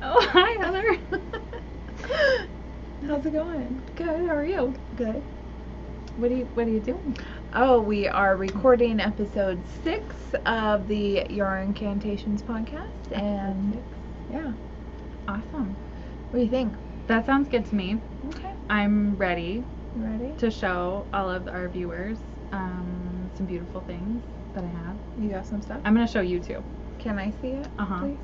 Oh, hi, Heather. How's it going? Good. How are you? Good. What are you doing? Oh, we are recording episode 6 of the Yarncantations podcast, and yeah, Awesome. what do you think? That sounds good to me. Okay. I'm ready You ready? to show all of our viewers some beautiful things that I have. You got some stuff? I'm gonna show you too, Can I see it? Uh-huh. Please?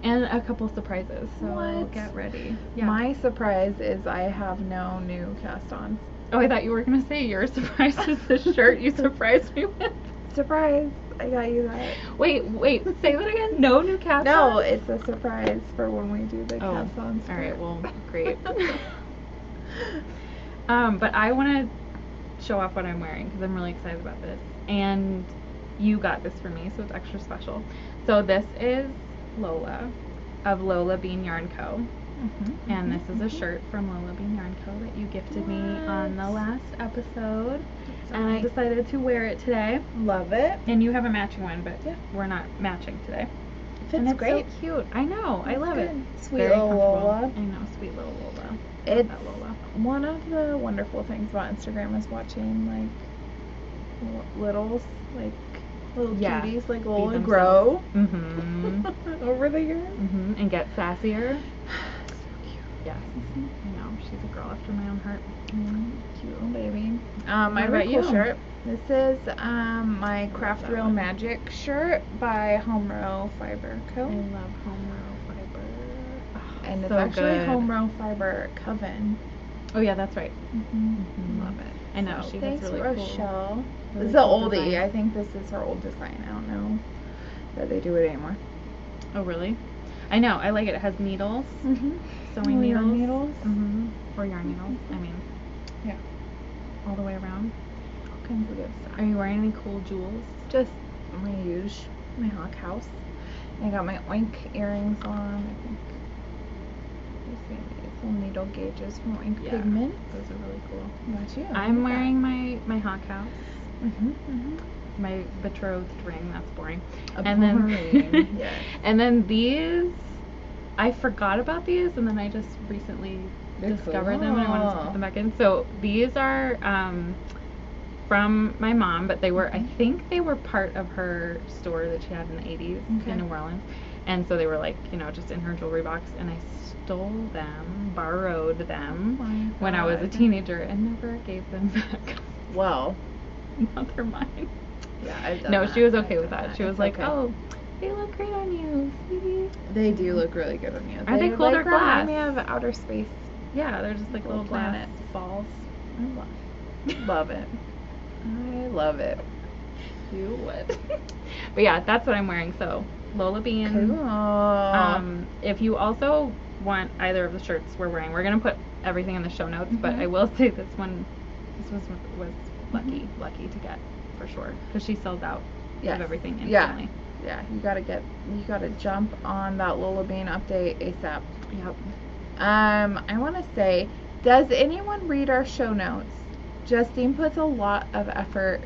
and a couple surprises. So What? get ready. Yeah. My surprise is I have no new cast-ons. Oh, I thought you were gonna say your surprise is the shirt you surprised me with. Surprise! I got you that. Wait. Say that again. No new cast. No, it's a surprise for when we do the Oh, cast-ons. all right. Well, great. But I want to show off what I'm wearing because I'm really excited about this. And you got this for me, so it's extra special. So this is Lola of Lola Bean Yarn Co. And this is a shirt from Lola Bean Yarn Co. that you gifted me on the last episode. And I decided to wear it today. Love it. And you have a matching one, but Yeah. we're not matching today. Fits And it's great. so cute. I know. I love it. Sweet Very little comfortable. Lola. I know, sweet little Lola. Love It's that Lola. one of the wonderful things about Instagram is watching littles, like little Yeah, cuties like be Lola grow Mm-hmm. over the years. Mm-hmm. And get sassier. Yes. I know. She's a girl after my own heart. Cute little baby. My What really about cool you? shirt. This is my Craft that Real one. Magic shirt by Home Row Fiber Co. I love home row fiber. Oh, And it's so actually good. Home Row Fiber Coven. Oh yeah, that's right. Love it. I know, So she has thanks, really Rochelle. cool- This really is an cool oldie. design. I think this is her old design. I don't know that they do it anymore. Oh really? I know. I like it. It has needles, Mm-hmm. sewing needles. Yarn needles. Mm-hmm. Or yarn needles. I mean, Yeah. all the way around. All kinds of good stuff. Are you wearing any cool jewels? Just my huge, my Hawk House. I got my Oink earrings on. I think. You see these little needle gauges from Oink Yeah. Pigment. Those are really cool. What about you? I'm wearing my Hawk House. Mm-hmm. My betrothed ring. That's boring. A And then boring, yes. and then these, I forgot about these, and then I just recently They're discovered them, and I wanted to cool. put them back in. So these are from my mom, but they were, I think they were part of her store that she had in the 80s Okay. in New Orleans, and so they were like, just in her jewelry box, and I stole them, borrowed them Oh my when I was a God. teenager, and never gave them back. Well, Now they're mine. yeah, I've done No, that. she was I've okay with done that. She was It's like, okay. "Oh, they look great on you, sweetie." They do look really good on you. Are they cool? They're remind me glass. of outer space. Yeah, they're just like little Little glass planets. balls. Love it. I love it. You would. But yeah, that's what I'm wearing. So Lola Bean. Cool. If you also want either of the shirts we're wearing, we're gonna put everything in the show notes. But Mhm. I will say this was lucky to get for sure because she sold out Yes. of everything Yeah. instantly. Yeah, you gotta jump on that Lola Bean update ASAP. Yep. I want to say, does anyone read our show notes? Justine puts a lot of effort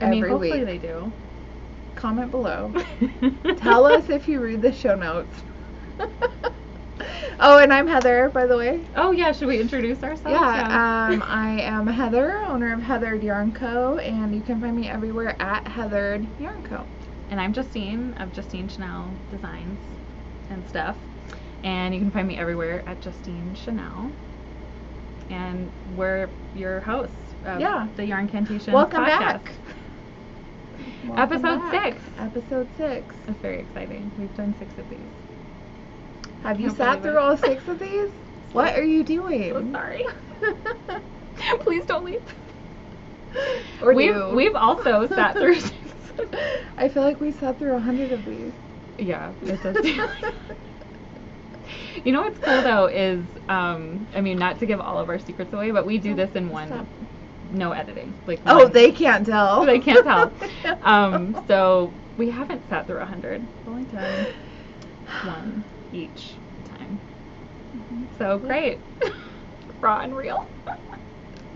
I mean, every hopefully week. they do. Comment below. Tell us if you read the show notes. Oh, and I'm Heather, by the way. Oh yeah, should we introduce ourselves? Yeah, I am Heather, owner of Heathered Yarn Co., and you can find me everywhere at Heathered Yarn Co. And I'm Justine of Justine Chanel Designs and stuff. And you can find me everywhere at Justine Chanel. And we're your hosts of Yeah. the Yarncantations Welcome podcast. back. Episode 6. Episode 6. It's very exciting. We've done 6 of these. Have you Can't sat believe through it. all 6 of these? What are you doing? So sorry. Please don't leave. Or we've also sat through 6. I feel like we sat through 100 of these. Yeah, it does seem like. You know what's cool though is, I mean, not to give all of our secrets away, but we do this in one, Stop. no editing. Like Oh, one- they can't tell. They can't tell. So we haven't sat through 100. We've only done one each time. So great. Raw and real.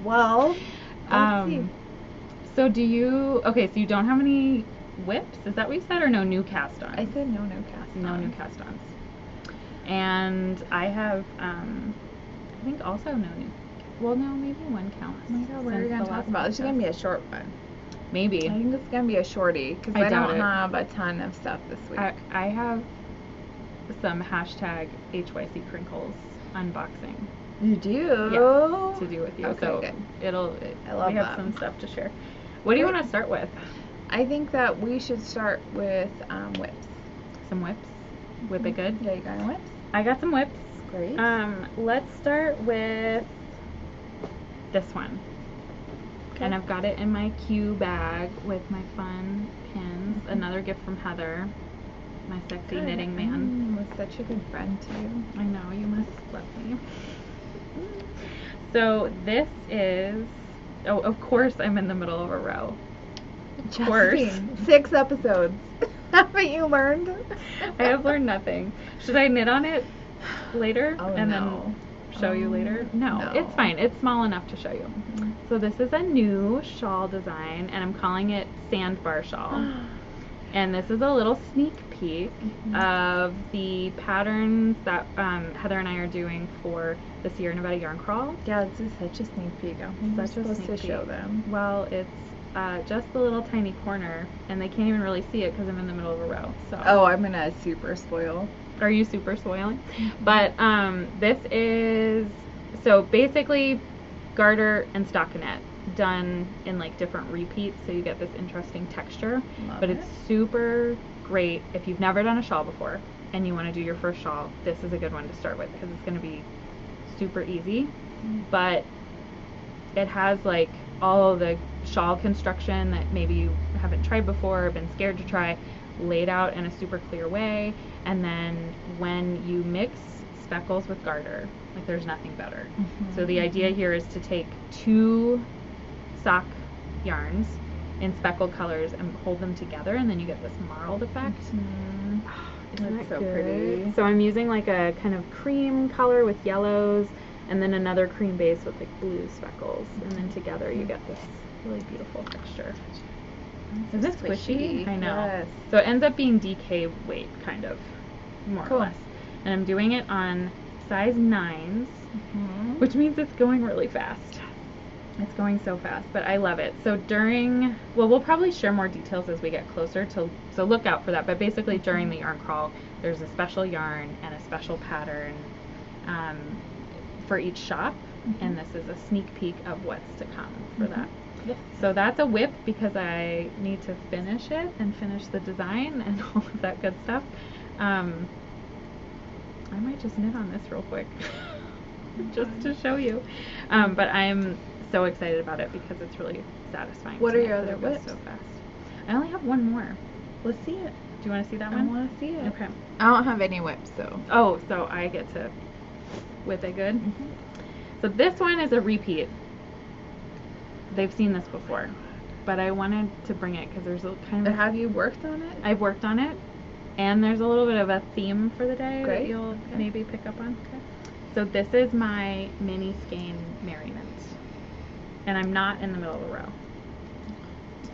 Well, let's see. So do you, okay, so you don't have any WIPs? Is that what you said, or no new cast-ons? I said no cast. No new cast-ons. And I have, I think also no new. Well, no, maybe one counts. Oh my god, what are we since gonna the talk last about? This is gonna be a podcast. short one. Maybe. I think it's gonna be a shorty because I I doubt don't it. have a ton of stuff this week. I have some hashtag HYC crinkles unboxing. You do? Yes, to do with you. Okay, So good. I love we have that. some stuff to share. What do you Great. want to start with? I think that we should start with WIPs. Some WIPs? Whip it good? Yeah, you got any WIPs? I got some WIPs. Great. Let's start with this one. Okay. And I've got it in my Q bag with my fun pins. Another gift from Heather, my sexy Good. knitting man. Was such a good friend to you. I know, you must love me. So this is, oh, of course I'm in the middle of a row. Of course. Justine, 6 episodes. Haven't you learned? I have learned nothing. Should I knit on it later Oh, and no. then show you later? No, no. it's fine. It's small enough to show you. So this is a new shawl design, and I'm calling it Sandbar Shawl. And this is a little sneak peek of the patterns that Heather and I are doing for the Sierra Nevada Yarn Crawl. Yeah, this is such a sneak peek. I'm Such a supposed sneak to peek. show them. Well, it's just the little tiny corner, and they can't even really see it because I'm in the middle of a row. So. Oh, I'm gonna super spoil. Are you super spoiling? But this is, so basically garter and stockinette done in like different repeats, so you get this interesting texture. Love But it. it's super great if you've never done a shawl before and you want to do your first shawl. This is a good one to start with because it's going to be super easy. But it has like all of the shawl construction that maybe you haven't tried before or been scared to try laid out in a super clear way. And then when you mix speckles with garter, like there's nothing better. So the idea here is to take 2 sock yarns in speckled colors and hold them together, and then you get this marled effect. Isn't That's that so good? pretty. So I'm using like a kind of cream color with yellows, and then another cream base with like blue speckles, and then together you get this really beautiful texture. Is this squishy? I know. Yes. So it ends up being DK weight, kind of, more Cool. or less. And I'm doing it on size 9s, which means it's going really fast. It's going so fast, but I love it. So we'll probably share more details as we get closer so look out for that. But basically during the yarn crawl, there's a special yarn and a special pattern for each shop, and this is a sneak peek of what's to come for that. Yes. So that's a WIP because I need to finish it and finish the design and all of that good stuff. I might just knit on this real quick just to show you. But I'm so excited about it because it's really satisfying. What to are knit your because other it goes WIPs? so fast. I only have one more. Let's see it. Do you want to see that I one? want to see it. Okay. I don't have any WIPs, so. Oh, so I get to whip it good. So this one is a repeat. They've seen this before, but I wanted to bring it because there's a kind of. Have you worked on it? I've worked on it, and there's a little bit of a theme for the day Great. that you'll Okay. maybe pick up on. Okay. So this is my Mini Skein Merriment, and I'm not in the middle of a row,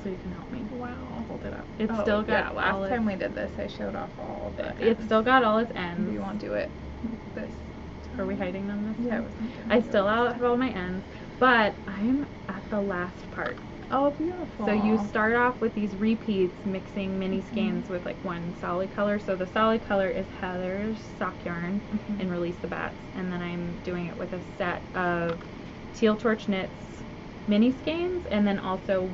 so you can help me. Wow. Hold it up. It's still got Yeah, all last its, time we did this, I showed off all of it. It's still got all its ends. You won't do it this. Are we hiding them this Yeah. time? I still have all my ends, but I'm at the last part. Oh, beautiful. So you start off with these repeats, mixing mini skeins with like one solid color. So the solid color is Heather's sock yarn in Release the Bats, and then I'm doing it with a set of Teal Torch Knits mini skeins, and then also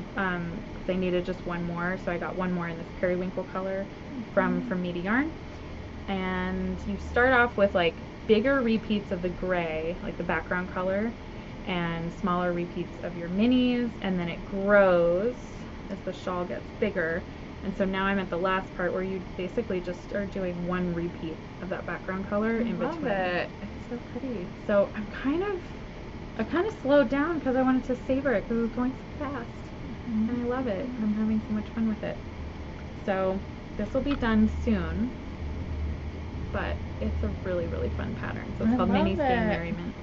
they needed just one more, so I got one more in this periwinkle color from Meaty Yarn. And you start off with like bigger repeats of the gray, like the background color, and smaller repeats of your minis, and then it grows as the shawl gets bigger. And so now I'm at the last part where you basically just are doing one repeat of that background color in between. Love it. It's so pretty. So I kind of slowed down because I wanted to savor it because it was going so fast. And I love it. I'm having so much fun with it. So this will be done soon, but it's a really, really fun pattern. So it's I called love Mini Skein it. Merriment.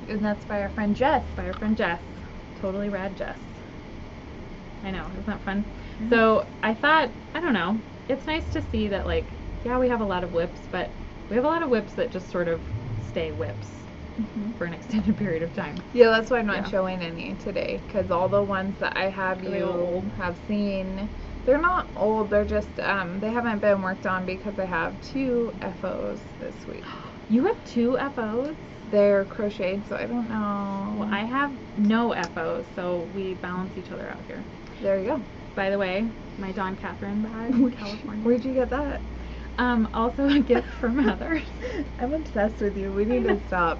And that's by our friend Jess. By our friend Jess. Totally rad Jess. I know, isn't that fun? So I thought, I don't know, it's nice to see that, like, yeah, we have a lot of WIPs, but We have a lot of WIPs that just sort of stay WIPs for an extended period of time. Yeah, that's why I'm not Yeah. showing any today, because all the ones that I have Are they you old? have seen, they're not old, they're just, they haven't been worked on because I have 2 F.O.s this week. You have 2 F.O.s? They're crocheted, so I don't know. Well, I have no F.O.s, so we balance each other out here. There you go. By the way, my Dawn Catherine bag in California. Where'd you get that? Also a gift from Heather. I'm obsessed with you. We need to stop.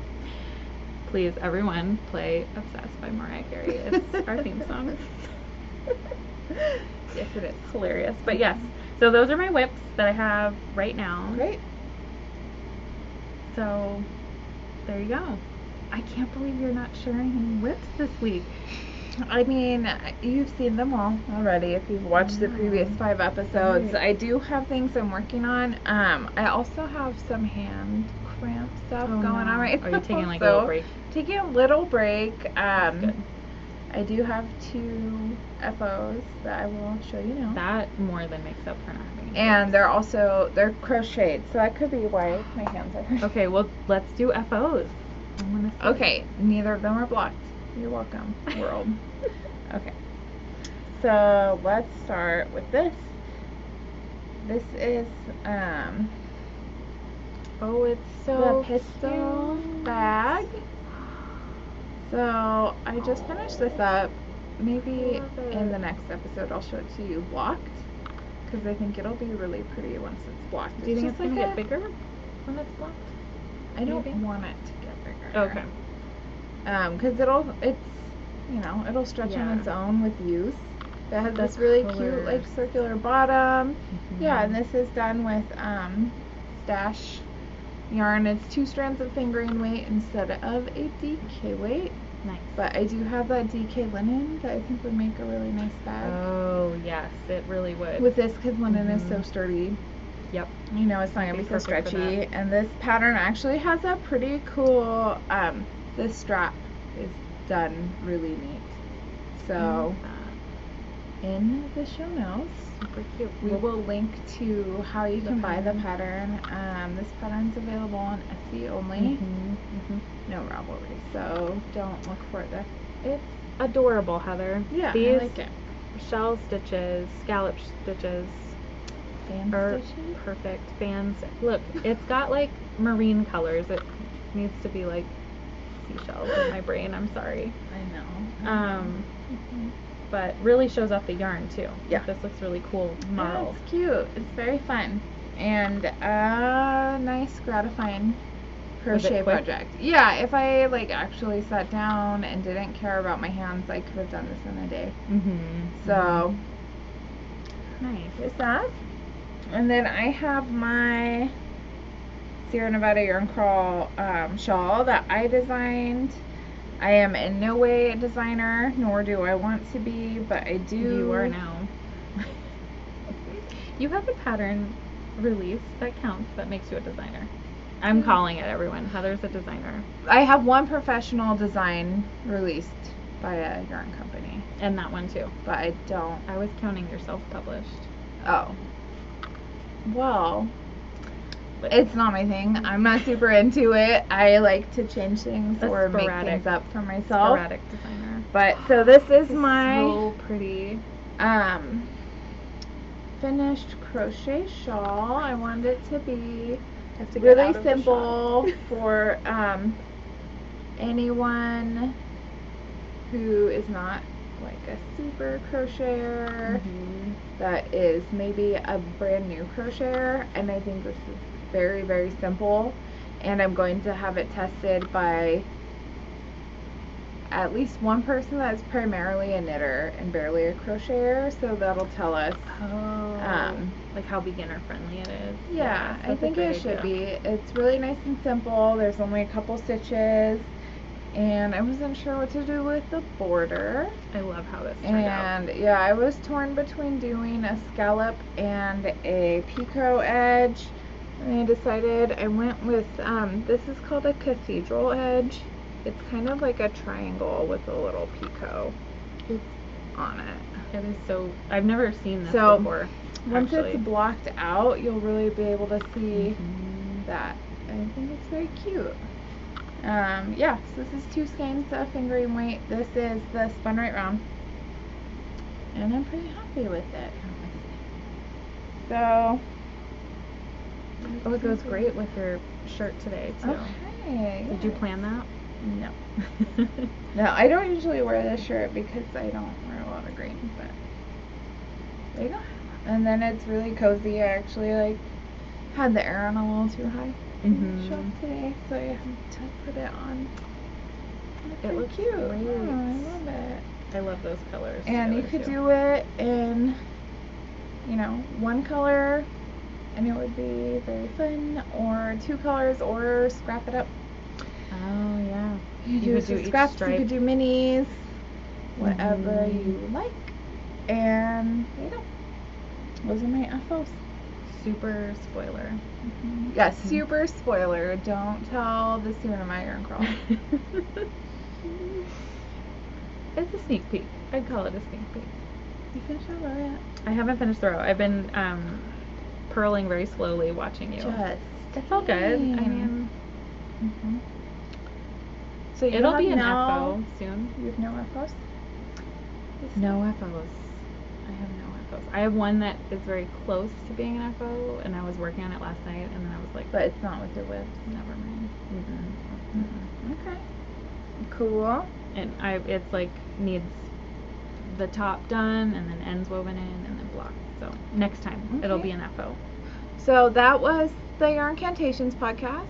Please, everyone, play Obsessed by Mariah Carey. It's our theme song. Yes, it is. It's hilarious. But yes, so those are my WIPs that I have right now. Great. So, there you go. I can't believe you're not sharing any WIPs this week. I mean, you've seen them all already if you've watched the previous 5 episodes. Right. I do have things I'm working on. I also have some hand cramp stuff going on right now. Are you taking like a so little break? Taking a little break. Good. I do have 2 F.O.s that I will show you now. That more than makes up for not having any And WIPs. they're crocheted, so that could be why my hands are hurting. Okay, well, let's do F.O.s. I wanna see. Okay, neither of them are blocked. You're welcome, world. Okay. So let's start with this. This is Oh, it's so the pistol cute. bag. So I just finished this up. Maybe Love it. in the next episode I'll show it to you blocked, because I think it'll be really pretty once it's blocked. Do you think it's just gonna like get bigger when it's blocked? I don't maybe? want it to get bigger. Okay. Because it'll stretch on Yeah. its own with use. It has The this really colors. cute like circular bottom. Yeah, and Mhm. this is done with stash yarn. It's 2 strands of fingering weight instead of a DK weight. Nice. But I do have that DK linen that I think would make a really nice bag Oh, yes, it really would. with this, because linen is so Mhm. sturdy. Yep. You know, it's not gonna Be be so perfect for stretchy. that. And this pattern actually has a pretty cool. This strap is done really neat. So in the show notes, Super cute. we will link to how you The can buy the pattern. pattern. This pattern's available on Etsy only. Mhm. No Ravelry, so don't look for it there. It's adorable, Heather. Yeah, These I like it. shell stitches, scallop stitches Fan are stitches. perfect. Fans. Look, it's got like marine colors. It needs to be like seashells in my brain. I'm sorry. I know. Um, but really shows off the yarn too. Yeah. This looks really cool. Marl. It's cute. It's very fun. And a nice gratifying Was it crochet quick? project. Yeah, if I like actually sat down and didn't care about my hands, I could have done this in a day. Mm-hmm. So Nice. there's that. And then I have my Sierra Nevada Yarn Crawl shawl that I designed. I am in no way a designer, nor do I want to be, but I do. You are now. You have a pattern release that counts, that makes you a designer. I'm calling it, everyone. Heather's a designer. I have one professional design released by a yarn company, And that one too. but I don't. I was counting your self-published. Oh. Well, But it's not my thing. I'm not super into it. I like to change things A or make sporadic- things up for myself. sporadic designer. But so this is my So pretty. finished crochet shawl. I wanted it to be I have to get really out of the simple shot. for anyone who is not like a super crocheter, Mhm. that is maybe a brand new crocheter, and I think this is very, very simple, and I'm going to have it tested by at least one person that's primarily a knitter and barely a crocheter, so that'll tell us. Oh. Like how beginner friendly it is. Yeah, I that's a think great it should idea. be. It's really nice and simple. There's only a couple stitches, and I wasn't sure what to do with the border. I love how this turned out. And yeah, I was torn between doing a scallop and a picot edge, and I decided I went with this is called a cathedral edge. It's kind of like a triangle with a little picot on it. It is so. I've never seen this So, before. Once actually. it's blocked out, you'll really be able to see Mhm. that. I think it's very cute. Yeah, so this is 2 skeins of fingering weight. This is the Spun Right Round. And I'm pretty happy with it. So, Oh, it goes great with your shirt today, too. okay. Did you plan that? No. No, I don't usually wear this shirt because I don't wear a lot of green, but there you go. And then it's really cozy. I actually like had the air on a little too high in the shop today, so I had to put it on. It looks cute. great. Oh, I love it. I love those colors. And you together, could too. do it in, you know, 1 color, and it would be very fun, or 2 colors, or scrap it up. Oh, yeah. You could could do each scraps, you stripe. could do minis, whatever you like. And there you go. Those are my F.O.s. Super spoiler. Yeah, super spoiler. Don't tell the student of my yarn crawl. It's a sneak peek. I'd call it a sneak peek. You finished that row yet? I haven't finished the row. I've been purling very slowly watching you. It's all good. I mean, So you it'll have be an no, F.O. soon. You have no F.O.s? No F.O.s. I have no F.O.s. I have one that is very close to being an F.O., and I was working on it last night, and then I was like, But it's not with your WIP. never mind. Okay. Cool. And it's like needs the top done, and then ends woven in, and then blocked. So next time it'll be an F.O. So that was the Yarncantations podcast.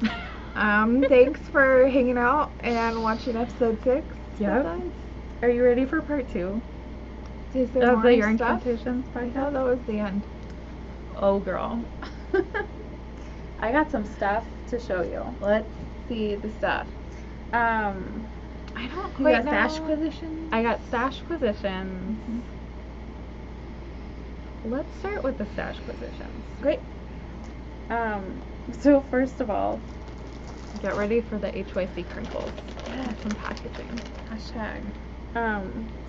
Thanks for hanging out and watching episode 6. Yep. Are you ready for part 2 Is there of more the stuff? Yarncantations I podcast? thought that was the end. Oh, girl. I got some stuff to show you. Let's see the stuff. I don't You quite got know. stashquisitions? I got stashquisitions. Let's start with the stashquisitions. Great. So first of all, get ready for the HYC crinkles. Some packaging. Hashtag.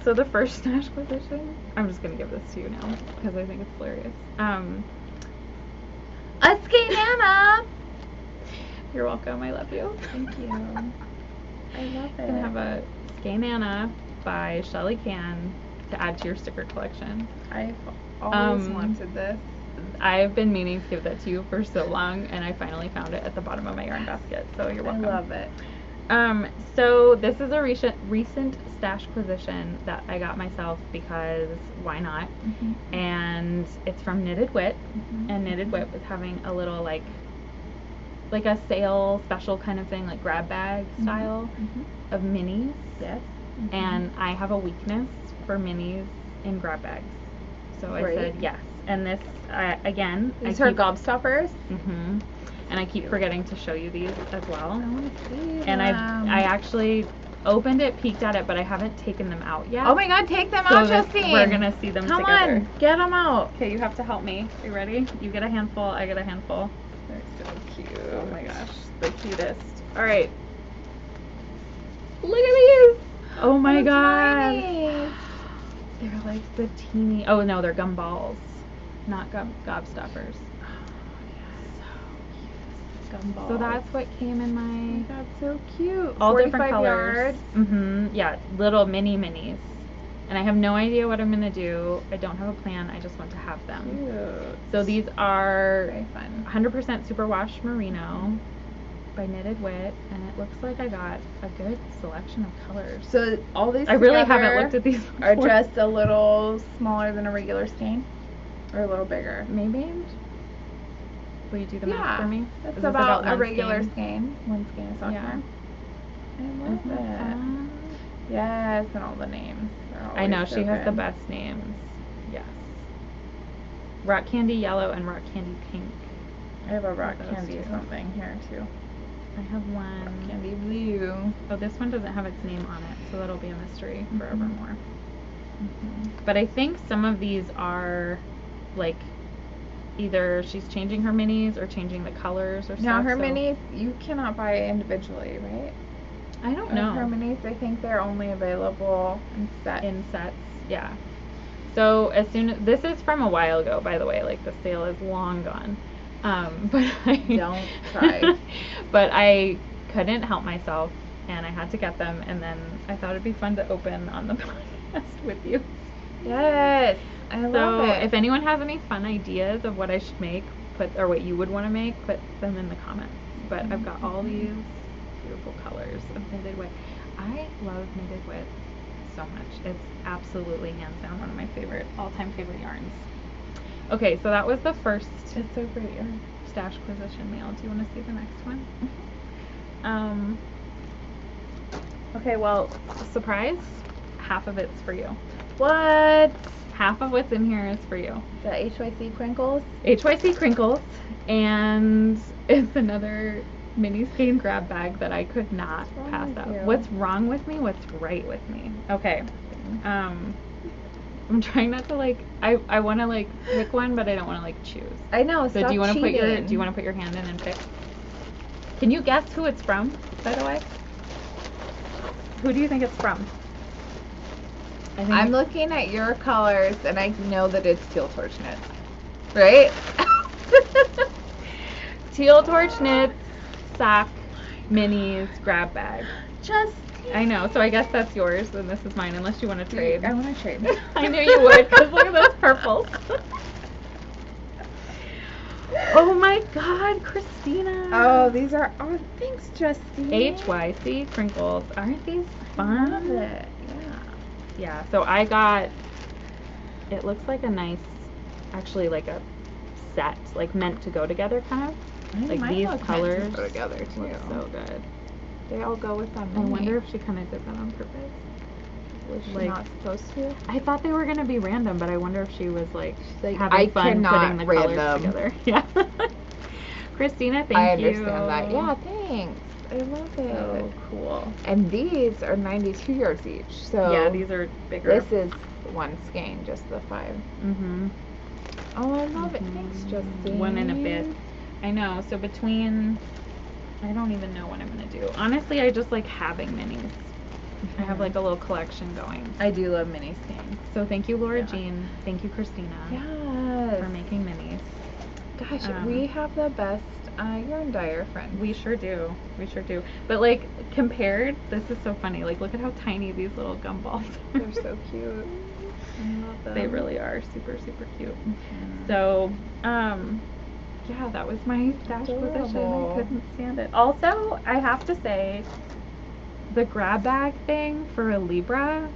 So the first stashquisition, I'm just gonna give this to you now because I think it's hilarious. A Skein-ana! You're welcome. I love you. Thank you. I love it. You're gonna have a Skein-ana by Shelly Can to add to your sticker collection. I've always wanted this. I've been meaning to give that to you for so long, and I finally found it at the bottom of my yarn basket, so you're welcome. I love it. So this is a recent stashquisition that I got myself because why not? And it's from Knitted WIP, and Knitted WIP is having a little like a sale special kind of thing, like grab bag style of minis. Yes. And I have a weakness for minis in grab bags, so I said yes. And this again, These are gobstoppers. And I keep forgetting to show you these as well. I want to see And them. I actually opened it, peeked at it, but I haven't taken them out yet. Oh my god, take them So out, Justine! we're gonna see them Come together. on, get them out. Okay, you have to help me. You ready? You get a handful, I get a handful. They're so cute. Oh my gosh, the cutest. Alright. Look at these! Oh my god. Tiny. They're like the teeny, oh no, they're gumballs. Not gobstoppers. Gumballs. So that's what came in Oh my my god, so cute. all different 45 colors. yards. Yeah, little minis. And I have no idea what I'm gonna do. I don't have a plan. I just want to have them. Cute. So these are Very fun. 100% superwash merino by Knitted WIP, and it looks like I got a good selection of colors. So all these I really together haven't looked at these are before. just a little smaller than a regular skein, or a little bigger. Maybe. Will you do the math for me? That's Is this about a one regular skein? skein. One skein of sock Yeah. yarn. I love Isn't it. that fun? Yes, and all the names. They're I know, always so she has the good. best names. Yes. Rock Candy Yellow and Rock Candy Pink. I have a rock Those candy two. something here too. I have one. Candy blue. Oh, this one doesn't have its name on it, so that'll be a mystery forevermore. But I think some of these are like either she's changing her minis or changing the colors or stuff. Now her so minis you cannot buy individually, right? I don't know. Her minis, I think they're only available in sets. In sets, yeah. So as soon as this is from a while ago, by the way, like the sale is long gone. But I Don't try. But I couldn't help myself, and I had to get them, and then I thought it'd be fun to open on the podcast with you. Yes, I love it. If anyone has any fun ideas of what I should make, or what you would want to make, put them in the comments. But I've got all these beautiful colors of knitted WIP. I love knitted WIP so much. It's absolutely hands down one of my all-time favorite yarns. Okay, so that was the first It's so pretty. stashquisition mail. Do you want to see the next one? Okay, well, surprise, half of it's for you. What? Half of what's in here is for you. The HYC crinkles? HYC crinkles, and it's another mini skein grab bag that I could not pass up. What's wrong with me? What's right with me? Okay. I'm trying not to I want to pick one, but I don't want to choose. I know. So do you want to put your hand in and pick? Can you guess who it's from, by the way? Who do you think it's from? I'm looking at your colors and I know that it's Teal Torch Knits. Right? Teal Torch Knits sock minis grab bag. Justine. I know, so I guess that's yours and this is mine, unless you want to trade. I want to trade. I knew you would, because look at those purples. Oh my god, Christina. Oh, these are, thanks, Justine. HYC crinkles. Aren't these fun? I love it. Yeah, so I got, it looks like a nice, actually like a set, meant to go together kind of. These colors go together too. Look so good. They all go with them. I wonder if she kind of did that on purpose. Was she not supposed to? I thought they were going to be random, but I wonder if she was having I fun putting the colors them together. Yeah. Christina, thank you. I understand that. Yeah, thanks. I love it. So cool. And these are 92 yards each. So yeah, these are bigger. This is one skein, just the 5. Mm-hmm. Oh, I love it. Thanks, Justine. One and a bit. I know. So between, I don't even know what I'm going to do. Honestly, I just like having minis. I have a little collection going. I do love mini skeins. So thank you, Laura Jean. Thank you, Christina. Yes. For making minis. Gosh, we have the best yarn dyer friends. We sure do. We sure do. But compared, this is so funny. Look at how tiny these little gumballs are. They're so cute. I love them. They really are super, super cute. So, yeah, that was my stash position. I couldn't stand it. Also, I have to say, the grab bag thing for a Libra,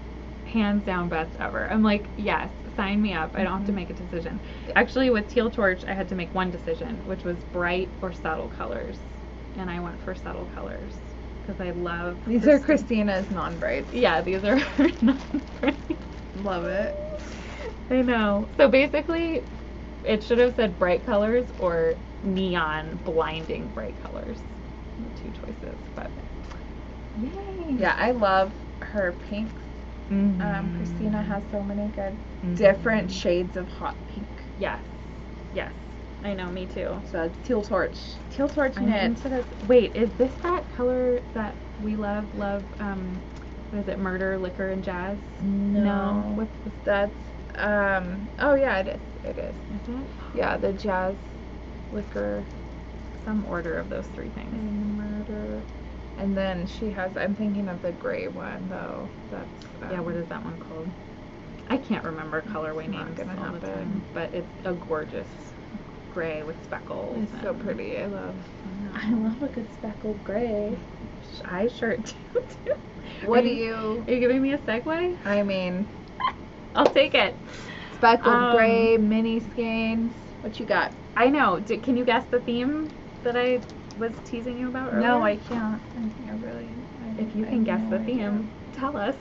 hands down best ever. I'm like, yes, sign me up. I don't have to make a decision. Actually, with Teal Torch, I had to make one decision, which was bright or subtle colors. And I went for subtle colors because I love... These are Christina's non-brights. Yeah, these are non-bright. Love it. I know. So basically, it should have said bright colors or neon blinding bright colors. The 2 choices, but yay. Yeah, I love her pinks. Christina has so many good different shades of hot pink. Yes. Yes. I know, me too. So it's Teal Torch. Teal Torch Knits. Wait, is this that color that we love? What is it? Murder, Liquor, and Jazz? No. What's this? That's, oh yeah, it is. It is. Is it? Yeah, the Jazz, Liquor. Some order of those 3 things. And Murder. And then she has, I'm thinking of the gray one though. That's, yeah, what is that one called? I can't remember colorway names all the time, but it's a gorgeous gray with speckles. It's so pretty. I love a good speckled gray. I sure do too. What Are you giving me a segue? I mean, I'll take it. Speckled gray, mini skeins. What you got? I know. Can you guess the theme that I was teasing you about earlier? No, I can't. If you can guess the theme, tell us.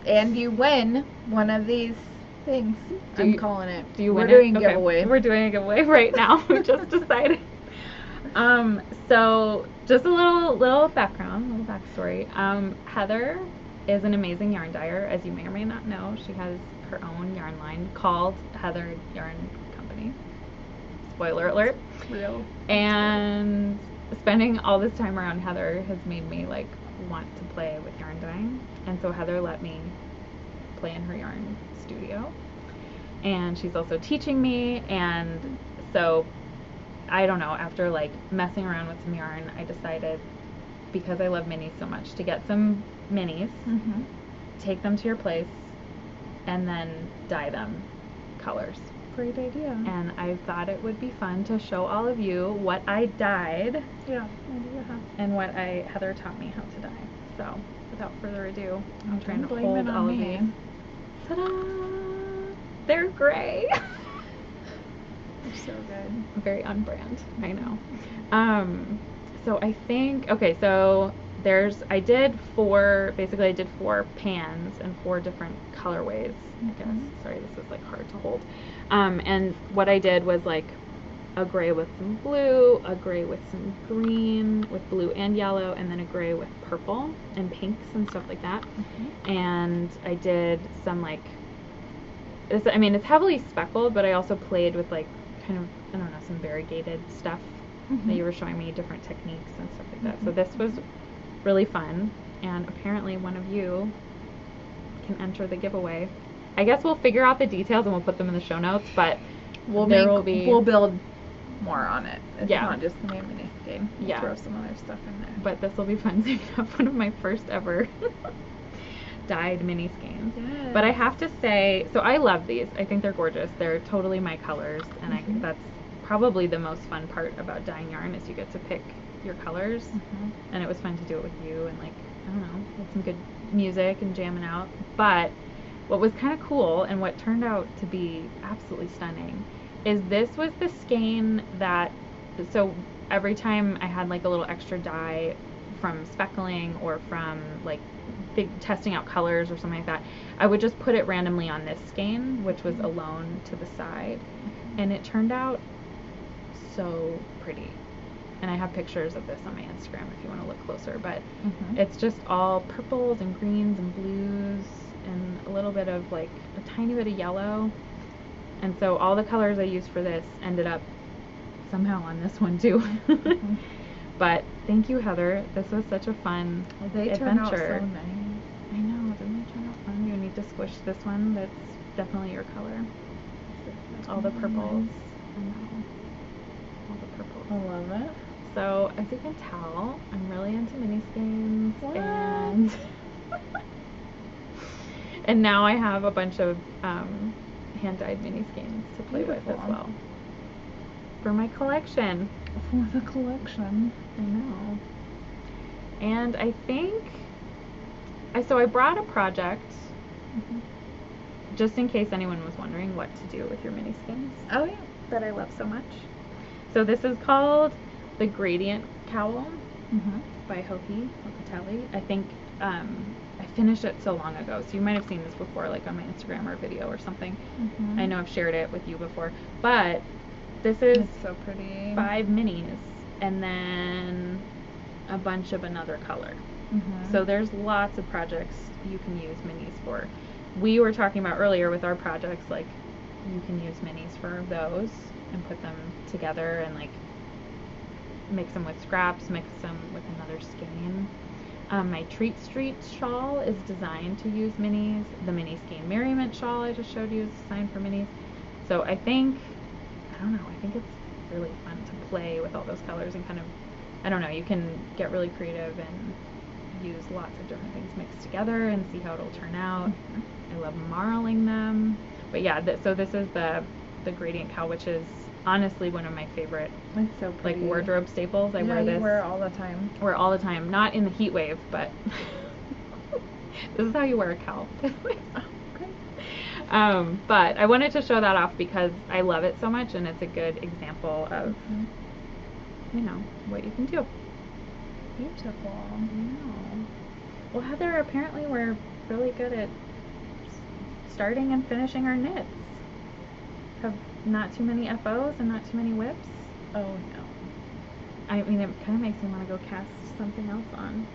And you win one of these things. I'm calling it. Do you win? We're doing a giveaway. We're doing a giveaway right now. We just decided. So just a little background, little backstory. Heather is an amazing yarn dyer, as you may or may not know. She has her own yarn line called Heather Yarn Company. Spoiler alert. Real. And spending all this time around Heather has made me want to play with yarn dyeing. And so Heather let me play in her yarn studio. And she's also teaching me, and so I don't know, after like messing around with some yarn, I decided, because I love minis so much, to get some minis, take them to your place, and then dye them colors. Great idea. And I thought it would be fun to show all of you what I dyed. Yeah. And what Heather taught me how to dye. So, without further ado, I'm trying to blame hold it on all of me. these. Ta-da! They're gray. They're so good. Very on brand, I know. So I think, okay, so I did 4 pans and 4 different colorways, I guess. Sorry, this is like hard to hold. And what I did was like a gray with some blue, a gray with some green, with blue and yellow, and then a gray with purple and pinks and stuff like that. And I did some like, it's heavily speckled, but I also played with like kind of, I don't know, some variegated stuff that you were showing me, different techniques and stuff like that. So this was really fun, and apparently one of you can enter the giveaway. I guess we'll figure out the details and we'll put them in the show notes, but we'll build more on it. It's not just the mini skein. We'll throw some other stuff in there. But this will be fun. So you have one of my first ever dyed mini skeins. Yes. But I have to say, so I love these. I think they're gorgeous. They're totally my colors, and that's probably the most fun part about dyeing yarn, is you get to pick your colors. And it was fun to do it with you, and like, I don't know, with some good music and jamming out. But what was kind of cool, and what turned out to be absolutely stunning, is this was the skein that, so every time I had like a little extra dye from speckling or from like testing out colors or something like that, I would just put it randomly on this skein, which was alone to the side, and it turned out so pretty. And I have pictures of this on my Instagram if you want to look closer, but it's just all purples and greens and blues and a little bit of like a tiny bit of yellow. And so all the colors I used for this ended up somehow on this one too. But thank you, Heather. This was such a fun adventure. Turned out so nice. I know, didn't they turn out fun? You need to squish this one. That's definitely your color. All the purples. I know. All the purples. I love it. So as you can tell, I'm really into mini skeins, and now I have a bunch of hand-dyed mini skeins to play with as well for my collection. For the collection. I know. And I think I brought a project just in case anyone was wondering what to do with your mini skeins. Oh yeah. That I love so much. So this is called the Gradient Cowl by Locatelli. I think I finished it so long ago, so you might have seen this before, like on my Instagram or video or something. I know I've shared it with you before, but this is so pretty. 5 minis and then a bunch of another color. So there's lots of projects you can use minis for. We were talking about earlier with our projects, like you can use minis for those and put them together and like mix them with scraps, mix them with another skein. My Treat Street shawl is designed to use minis. The Mini Skein Merriment shawl I just showed you is designed for minis. So I think it's really fun to play with all those colors and kind of, I don't know, you can get really creative and use lots of different things mixed together and see how it'll turn out. I love marling them. But yeah, so this is the Gradient Cowl, which is honestly one of my favorite, it's so pretty, like wardrobe staples. I wear this. You wear it all the time. Wear it all the time. Not in the heat wave, but this is how you wear a cowl. But I wanted to show that off because I love it so much, and it's a good example of, you know, what you can do. Beautiful. I know. Well, Heather, apparently we're really good at starting and finishing our knits. Have not too many F.O.s and not too many WIPs. Oh no. I mean, it kind of makes me want to go cast something else on.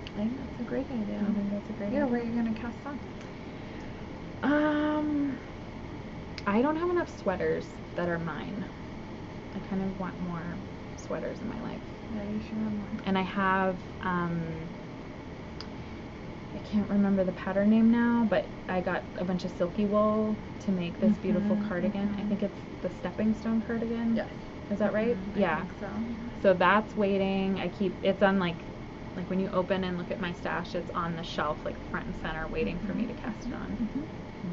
I think that's a great idea. I think that's a great idea. Yeah, where are you going to cast on? I don't have enough sweaters that are mine. I kind of want more sweaters in my life. Yeah, you should have more. And I have, I can't remember the pattern name now, but I got a bunch of silky wool to make this beautiful cardigan. I think it's the Stepping Stone cardigan. Yes. Is that right? I Yeah. think so. So that's waiting. It's on like when you open and look at my stash, it's on the shelf, like front and center, waiting for me to cast it on.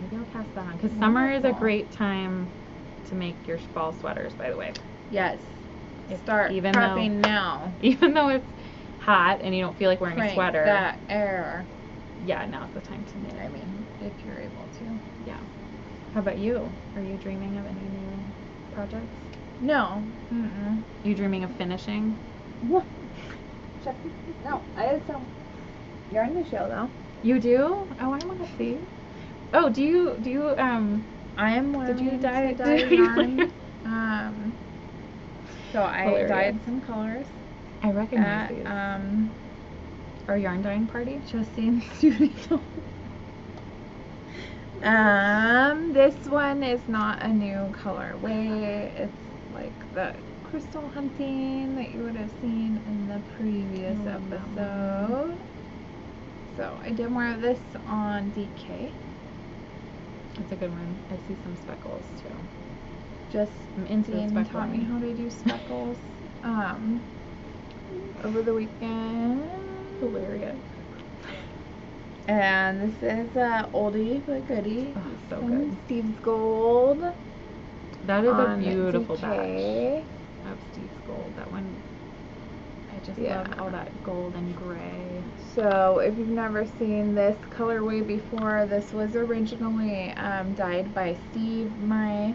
Maybe I'll cast that on. Because summer is a Wonderful. great time to make your fall sweaters, by the way. Yes. Start even prepping now. Even though it's hot and you don't feel like wearing a Crank sweater. that air. Yeah, now's the time to knit. I mean, if you're able to. Yeah. How about you? Are you dreaming of any new projects? No. Mm-mm. You dreaming of finishing? No. I have some yarn to show though. You do? Oh, I want to see. Oh, do you I am did you learning dye, to dye did you yarn. So I Hilarious. dyed some colors I recognize at these. Our yarn dyeing party? Justine's studio. This one is not a new colorway. It's like the crystal hunting that you would have seen in the previous episode. So I did more of this on DK. That's a good one. I see some speckles too. I'm into the Justine taught speckling. me how to do speckles over the weekend. Hilarious. And this is oldie but goodie. Oh, so Some good. Steve's Gold. That is a on beautiful DK. batch of Steve's Gold. That one, I just Yeah. love all that gold and gray. So if you've never seen this colorway before, this was originally dyed by Steve, my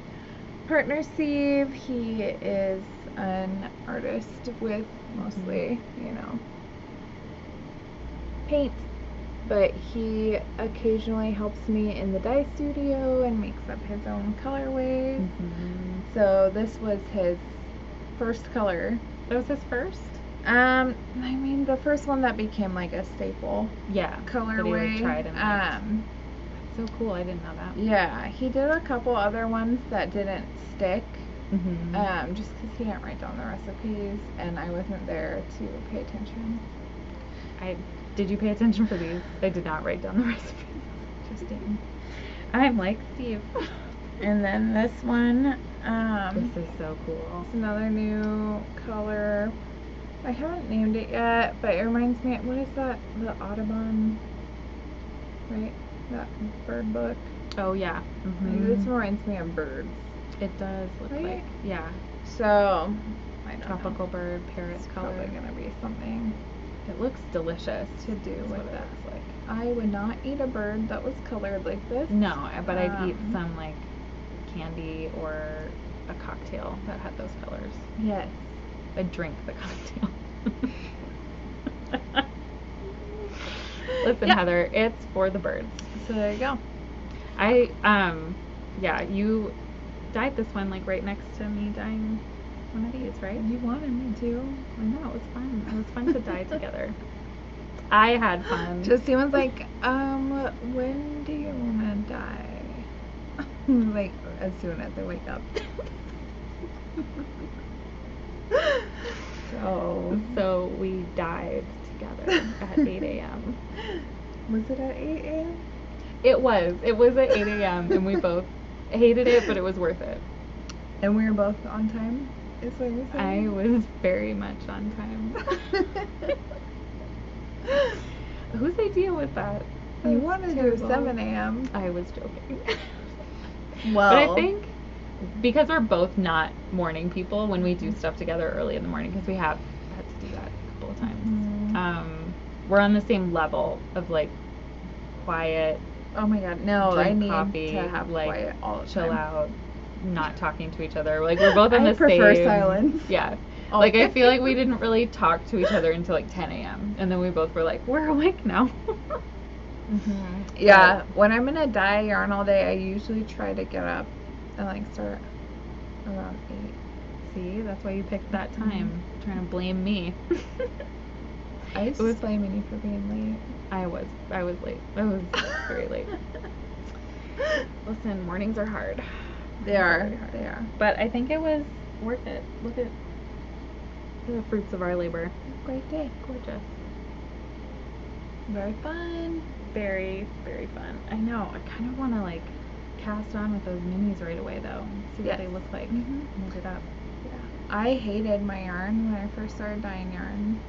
partner Steve. He is an artist with mostly, paint, but he occasionally helps me in the dye studio and makes up his own colorways. So this was his first color. That was his first? I mean the first one that became like a staple Yeah. colorway. That he tried and liked. So cool. I didn't know that. Yeah, he did a couple other ones that didn't stick. Just because he didn't write down the recipes and I wasn't there to pay attention. Did you pay attention for these? I did not write down the recipes. Justine. I'm like Steve. And then this one, This is so cool. it's another new color. I haven't named it yet, but it reminds me, what is that? The Audubon, right? That bird book. Oh yeah. This reminds me of birds. It does look Right? like, yeah. So, I don't Tropical know. bird, parrot It's color. probably gonna be something It looks delicious. to do That's with what it that. looks like. I would not eat a bird that was colored like this. No, but I'd eat Um, some like candy or a cocktail that had those colors. Yes. I'd drink the cocktail. Listen, Yeah. Heather, it's for the birds. So there you go. Yeah, you dyed this one like right next to me dyeing one of these, right? You wanted me to. I know, it was fun. It was fun to dye together. I had fun. Justine was like, when do you want to die? Like, as soon as I wake up. So we dyed together at 8 a.m. Was it at 8 a.m.? It was at 8 a.m. and we both hated it, but it was worth it. And we were both on time? Is what you're I saying? was very much on time. Whose idea was that? That You was wanted to do terrible. 7 a.m. I was joking. Well, But I think because we're both not morning people, when we do stuff together early in the morning, because we have had to do that a couple of times, we're on the same level of like quiet, oh my god, no, drink I need coffee, to have like quiet all the chill time. out, not talking to each other. Like we're both on I the prefer same. silence. Yeah. Oh. Like I feel like we didn't really talk to each other until like 10 a.m. and then we both were like, we're awake now. Yeah, when I'm gonna dye yarn all day, I usually try to get up and like start around 8. See, that's why you picked that time. Trying to blame me. I was just blaming you for being late. I was late. I was very late. Listen, mornings are hard. They are. Very hard. They are. But I think it was worth it. Look at the fruits of our labor. Great day. Gorgeous. Very fun. Very, very fun. I know. I kind of want to like cast on with those minis right away though. See Yes. what they look like. Mhm. Knit it up. Yeah. I hated my yarn when I first started dyeing yarn.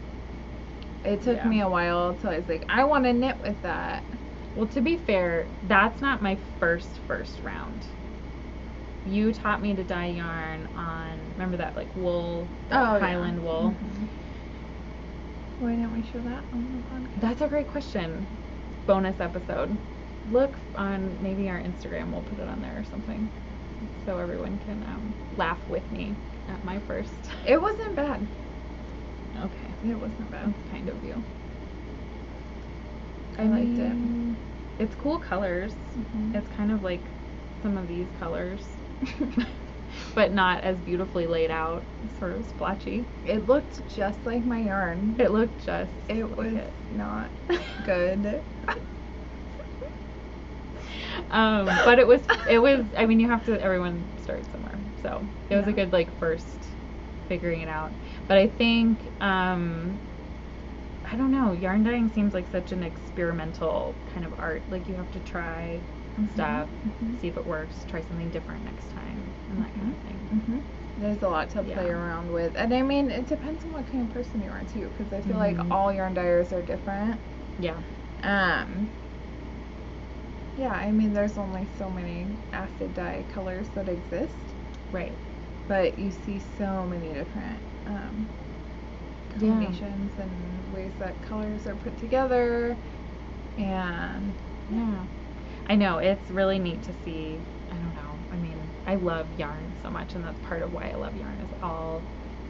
It took Yeah. me a while till I was like, I want to knit with that. Well, to be fair, that's not my first round. You taught me to dye yarn on, remember that like wool, that Highland wool? Mm-hmm. Why didn't we show that on the podcast? That's a great question. Bonus episode. Look on maybe our Instagram, we'll put it on there or something, so everyone can laugh with me at my first. It wasn't bad. Okay, It wasn't bad. that's kind of you. I liked it. mean, It's cool colors. Mhm. It's kind of like some of these colors, but not as beautifully laid out, sort of splotchy. It looked just like my yarn. It looked just It like was it. not good. But it was, I mean, you have to, everyone starts somewhere. So it was a Yeah. good, like, first figuring it out. But I think, I don't know, yarn dyeing seems like such an experimental kind of art. Like, you have to try stuff, Mhm. see if it works, try something different next time, and that kind of thing. Mhm. There's a lot to play Yeah. around with. And I mean, it depends on what kind of person you are too, because I feel like Mhm. all yarn dyers are different. Yeah. Yeah, I mean, there's only so many acid dye colors that exist, Right. but you see so many different Yeah. combinations and ways that colors are put together. And Yeah. I know, it's really neat to see. I don't know. I mean, I love yarn so much, and that's part of why I love yarn, is all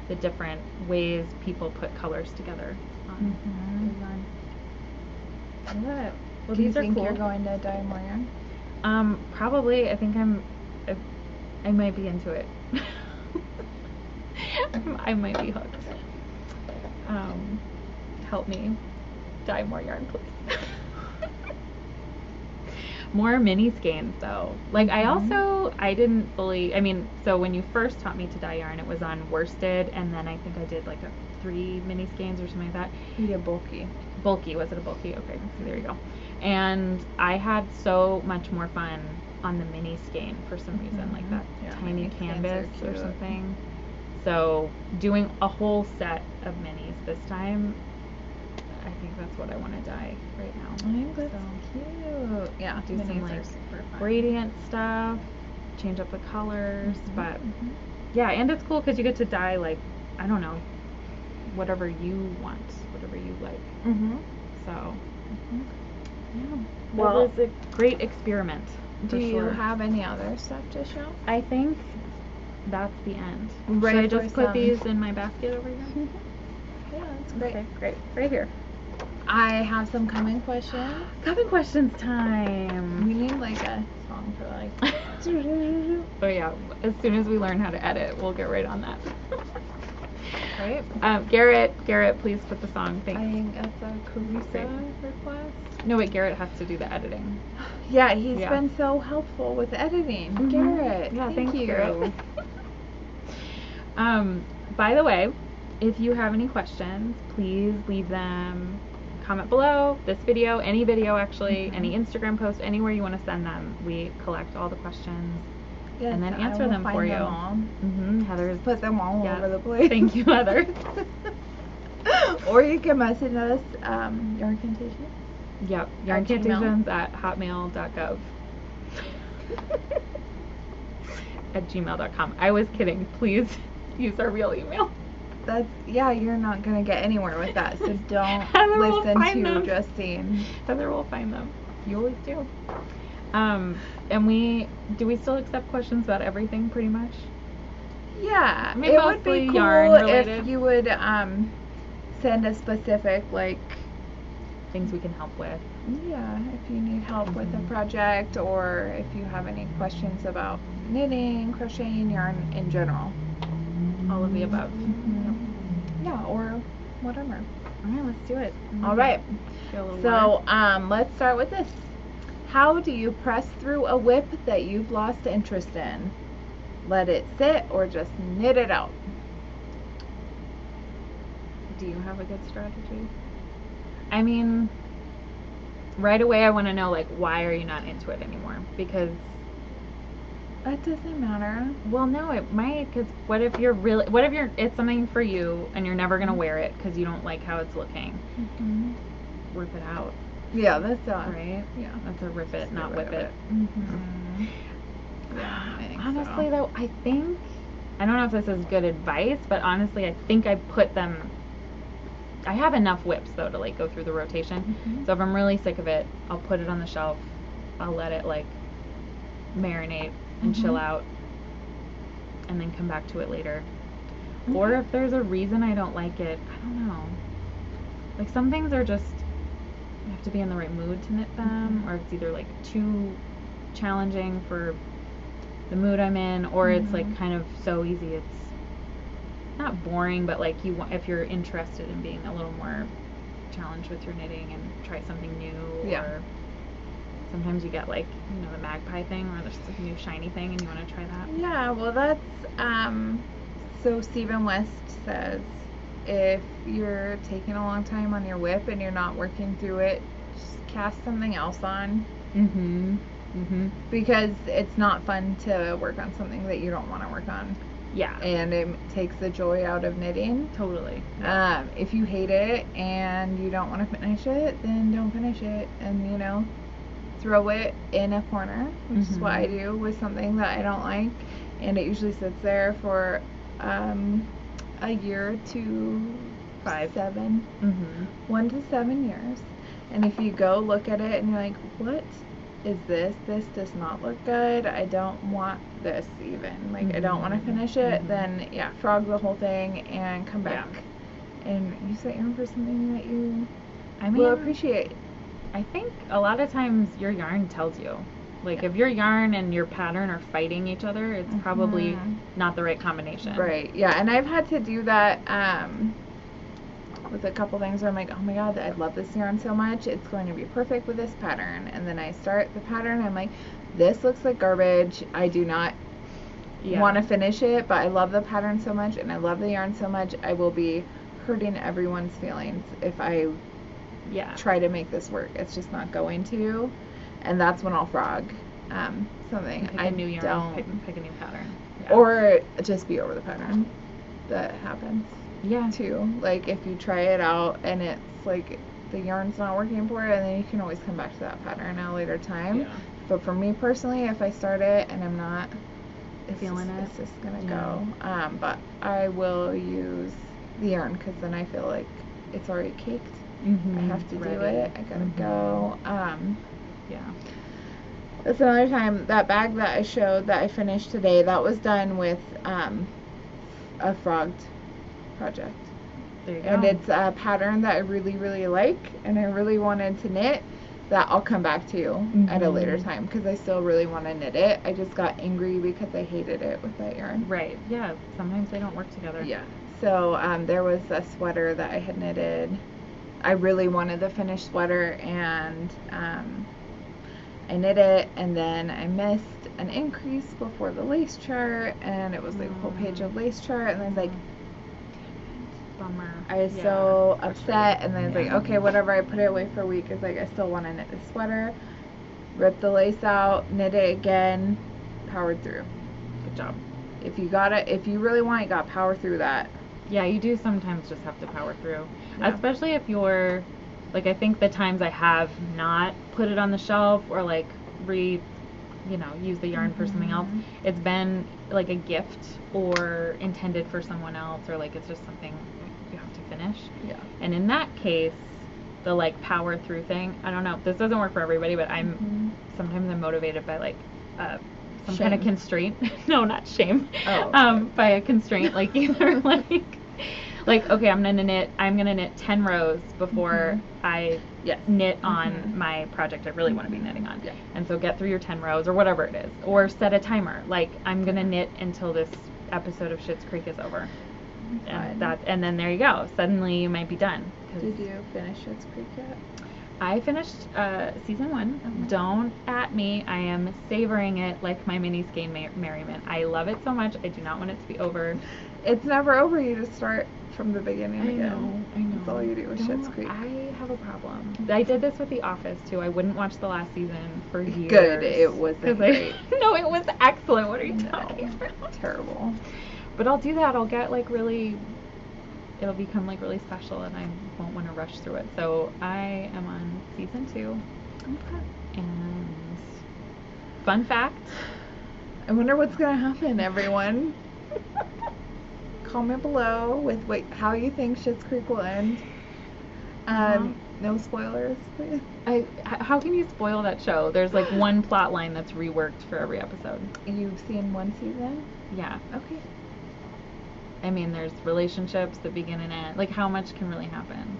the different ways people put colors together on Mhm. the yarn. I love it. Well, do you these are think cool. you're going to dye more yarn? Probably. I think I might be into it. I might be hooked. Help me dye more yarn, please. More mini skeins though. Like, I didn't fully, I mean, so when you first taught me to dye yarn, it was on worsted, and then I think I did like 3 mini skeins or something like that. Yeah, bulky. Bulky, was it a bulky? Okay, there you go. And I had so much more fun on the mini skein for some reason, like that Yeah, tiny mini skeins are canvas or cute. something. So doing a whole set of minis this time, I think that's what I want to dye right now. I think that's So, cute. Yeah, do some minis like are super fun. gradient stuff, change up the colors, Mhm, but mhm. yeah, and it's cool because you get to dye, like, I don't know, whatever you want, whatever you like. So yeah, Well, it was a great experiment. Do for you sure. have any other stuff to show? I think that's the end. Right Should I for just put some- these in my basket over here? Yeah, that's great. Okay, great. Right here. I have some coming questions. Coming questions time. We need like a song for like. Oh yeah, as soon as we learn how to edit, we'll get right on that. Right? Garrett, please put the song. I Thanks. think that's a Carissa request. No, wait, Garrett has to do the editing. Yeah, he's Yeah. been so helpful with editing. Mhm. Garrett, Yeah, thank thanks, you. Garrett. By the way, if you have any questions, please leave them. Comment below this video, any video actually, any Instagram post, anywhere you want to send them. We collect all the questions Yes, and then I answer will them find for you. them all. Heather's Put them all yeah. over the place. Thank you, Heather. Or you can message us, Yarncantations. Yep, At yarncantations at hotmail.gov. At gmail.com. I was kidding. Please use our real email. Yeah, you're not gonna get anywhere with that, so don't Heather will listen find to them. Justine. Heather will find them. You always do. And do we still accept questions about everything pretty much? Yeah, I mean, it would be mostly cool yarn if related. you would send a specific, like, Things we can help with. yeah, if you need help with a project, or if you have any questions about knitting, crocheting, yarn in general. All of the above. Yeah, or whatever. All right, let's do it. All right. Feel a little So, warm. let's start with this. How do you press through a WIP that you've lost interest in? Let it sit or just knit it out? Do you have a good strategy? I mean, right away I want to know, like, why are you not into it anymore? Because It doesn't matter. Well, no, it might, because what if it's something for you and you're never going to wear it because you don't like how it's looking? Mm-hmm. Rip it out. Yeah, that's done. Right? Yeah. That's a rip it, not whip it. Mm-hmm. Yeah, I think Honestly, so. though, I don't know if this is good advice, but honestly, I think I put them, I have enough WIPs, though, to, like, go through the rotation. Mm-hmm. So if I'm really sick of it, I'll put it on the shelf. I'll let it, like, marinate and chill out, and then come back to it later. Or if there's a reason I don't like it, I don't know. Like, some things are just, you have to be in the right mood to knit them, or it's either, like, too challenging for the mood I'm in, or it's, like, kind of so easy it's not boring, but, like, if you're interested in being a little more challenged with your knitting and try something new, or sometimes you get, like, you know, the magpie thing, or there's a new shiny thing and you want to try that. Yeah, well, that's, so Stephen West says, if you're taking a long time on your WIP and you're not working through it, just cast something else on. Because it's not fun to work on something that you don't want to work on. Yeah. And it takes the joy out of knitting. Totally. If you hate it and you don't want to finish it, then don't finish it. And, you know, throw it in a corner, which is what I do with something that I don't like. And it usually sits there for a year to 7. 1 to 7 years. And if you go look at it and you're like, what is this? This does not look good. I don't want this even. Like, I don't want to finish it. Then, yeah, frog the whole thing and come back. And use that yarn for something that you will appreciate. I think a lot of times your yarn tells you. Like, if your yarn and your pattern are fighting each other, it's probably not the right combination. Right, yeah. And I've had to do that with a couple things where I'm like, oh my god, I love this yarn so much. It's going to be perfect with this pattern. And then I start the pattern, I'm like, this looks like garbage. I do not want to finish it, but I love the pattern so much and I love the yarn so much. I will be hurting everyone's feelings if I try to make this work. It's just not going to. And that's when I'll frog something. Pick a new yarn, pick a new pattern. Yeah. Or just be over the pattern. That happens. Yeah. Too. Like, if you try it out and it's like the yarn's not working for it, and then you can always come back to that pattern at a later time. Yeah. But for me personally, if I start it and I'm not feeling it, it's just gonna go. But I will use the yarn because then I feel like it's already caked. I have to do it. I gotta go. Yeah. That's another time. That bag that I showed that I finished today, that was done with a frogged project. There you go. And it's a pattern that I really, really like, and I really wanted to knit. That I'll come back to at a later time because I still really want to knit it. I just got angry because I hated it with that yarn. Right. Yeah. Sometimes they don't work together. Yeah. So there was a sweater that I had knitted. I really wanted the finished sweater, and I knit it, and then I missed an increase before the lace chart, and it was like a whole page of lace chart, and I was like, bummer. I was so upset, and then I was like, okay, whatever. I put it away for a week. It's like, I still want to knit the sweater. Rip the lace out, knit it again, powered through. Good job. If you really want it, you got to power through that. Yeah, you do sometimes just have to power through. Yeah. Especially if you're, like, I think the times I have not put it on the shelf or, like, use the yarn for something else, it's been, like, a gift or intended for someone else, or, like, it's just something you have to finish. Yeah. And in that case, the, like, power through thing, I don't know, this doesn't work for everybody, but sometimes I'm motivated by, like, some kind of constraint. No, not shame. Oh, okay. By a constraint, like, either, like, okay, I'm gonna knit 10 rows before I knit on my project I really want to be knitting on. Yeah. And so get through your 10 rows or whatever it is, or set a timer. Like, I'm gonna knit until this episode of Schitt's Creek is over. And then there you go. Suddenly you might be done. Did you finish Schitt's Creek yet? I finished season 1. Don't at me. I am savoring it like my Mini Skein merriment. I love it so much. I do not want it to be over. It's never over. You just start from the beginning I again. know. That's all you do with Schitt's Creek. I have a problem. I did this with The Office too. I wouldn't watch the last season for years. Good. It wasn't great. No, it was excellent. What are you talking about? Terrible. But I'll do that. I'll get like really. It'll become like really special, and I won't want to rush through it. So I am on season 2. Okay. And fun fact. I wonder what's gonna happen, everyone. Comment below with how you think Schitt's Creek will end. No spoilers, please. How can you spoil that show? There's like one plot line that's reworked for every episode. You've seen one season? Yeah. Okay. I mean, there's relationships that begin and end. Like, how much can really happen?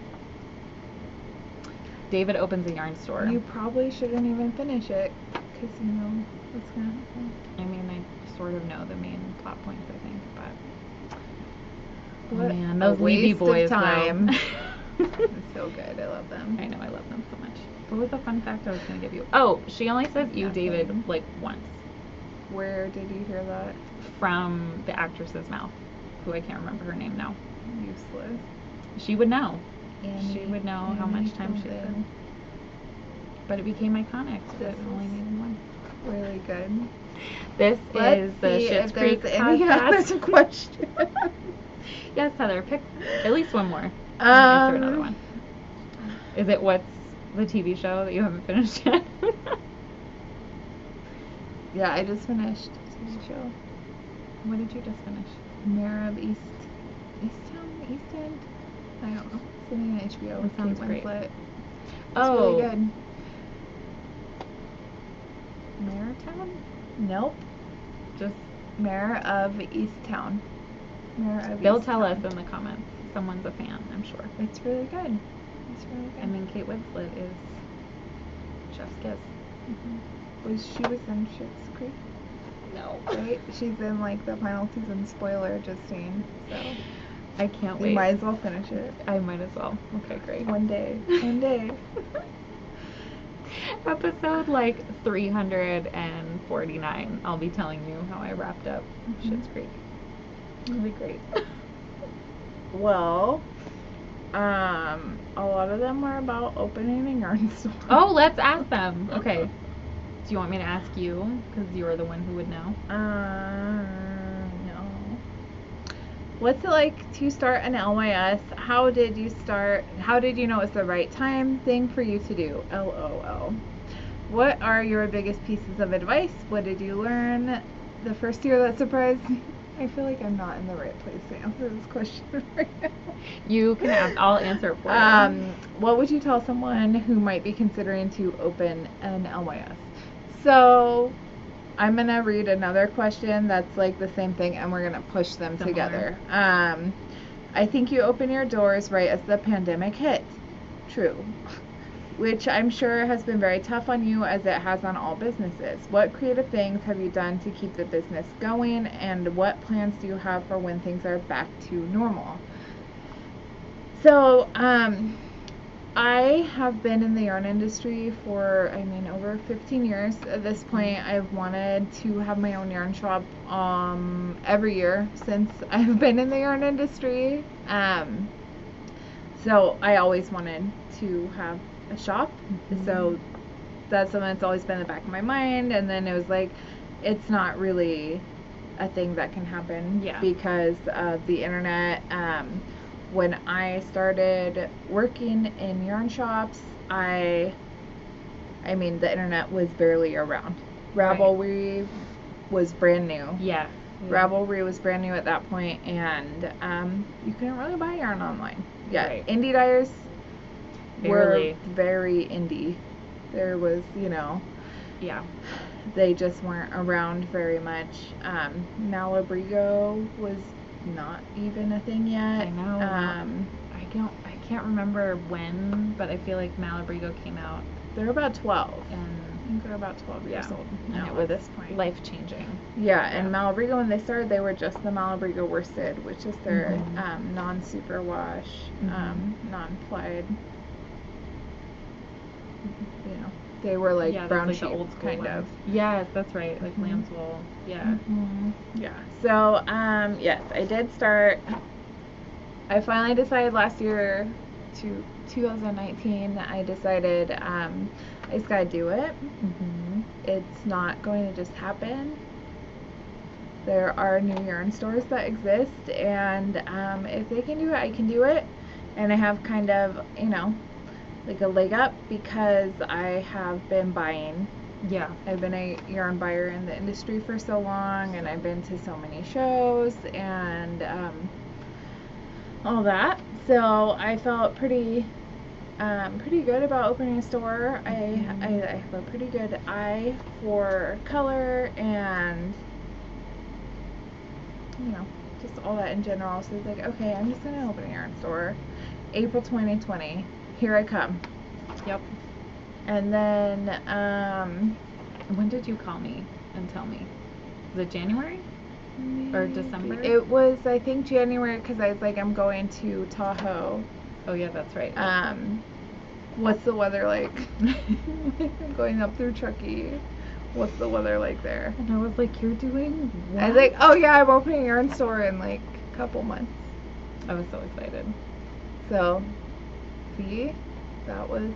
David opens a yarn store. You probably shouldn't even finish it, because you know what's gonna happen. I mean, I sort of know the main plot points, I think, but... What oh man, those Levy waste boys, of time. though. It's so good. I love them. I know, I love them so much. What was the fun fact I was going to give you? Oh, she only says you, Nothing. David, like once. Where did you hear that? From the actress's mouth, who I can't remember her name now. Useless. She would know. Annie, She would know how much time she something. spent. But it became iconic, so This it only needed one. Really good. This Let's is the see Schitt's if there's Creek any other podcast. question. Yes, Heather, pick at least one more. Answer another one. Is it what's the TV show that you haven't finished yet? Yeah, I just finished a TV show. What did you just finish? Mayor of East End? I don't know. Something on HBO with That sounds Kate great. Winslet. It's Oh. really good. Mayortown? Nope. Just Mayor of Easttown. Mayor of they'll tell Easttown. us in the comments. Someone's a fan, I'm sure. It's really good. It's really good. I mean, Kate Winslet is chef's kiss. She was in Schitt's Creek, No. right? She's in like the final season. Spoiler, Justine. So I can't you wait. might as well finish it I might as well. Okay, great. one day. One day. Episode like 349. I'll be telling you how I wrapped up Schitt's Creek. It'll be great. Well, a lot of them are about opening a yarn store. Oh, let's ask them. Okay. Do you want me to ask you? Because you're the one who would know. No. What's it like to start an LYS? How did you start? How did you know it's the right thing for you to do? LOL. What are your biggest pieces of advice? What did you learn the first year that surprised me? I feel like I'm not in the right place to answer this question right now. You can ask. I'll answer it for you. What would you tell someone who might be considering to open an LYS? So, I'm going to read another question that's like the same thing, and we're going to push them Similar. together. I think you opened your doors right as the pandemic hit. True. Which I'm sure has been very tough on you, as it has on all businesses. What creative things have you done to keep the business going, and what plans do you have for when things are back to normal? So, I have been in the yarn industry for, over 15 years. At this point, I've wanted to have my own yarn shop every year since I've been in the yarn industry. So I always wanted to have a shop. So that's something that's always been in the back of my mind. And then it was like, it's not really a thing that can happen because of the internet. When I started working in yarn shops, the internet was barely around. Ravelry was brand new. Yeah. Ravelry was brand new at that point, and you couldn't really buy yarn online. Yeah, Right. indie dyers Barely. were very indie. There was, Yeah. they just weren't around very much. Malabrigo was not even a thing yet. I know. I can't remember when, but I feel like Malabrigo came out They're about 12. and I think they're about 12 years old and now it at was this point. life changing. Yeah, and Malabrigo, when they started, they were just the Malabrigo worsted, which is their non-superwash, non-plied. They were like brown sheep, the old school kind ones. of. Yes, that's right. Like lamb's wool. Yeah. Yeah. So, yes, I did start I finally decided last year, 2019, I decided I just gotta do it. It's not going to just happen. There are new yarn stores that exist, and if they can do it, I can do it. And I have kind of, like a leg up because I have been buying. Yeah. I've been a yarn buyer in the industry for so long, and I've been to so many shows and all that. So I felt pretty good about opening a store. I have a pretty good eye for color and just all that in general. So it's like, okay, I'm just gonna open a yarn store. April 2020, here I come. Yep. And then when did you call me and tell me? Was it January or December? It was, I think, January, because I was like, I'm going to Tahoe. Oh yeah, that's right. What's the weather like? I'm going up through Truckee. What's the weather like there? And I was like, you're doing what? I was like, oh yeah, I'm opening a yarn store in like a couple months. I was so excited. So, see, that was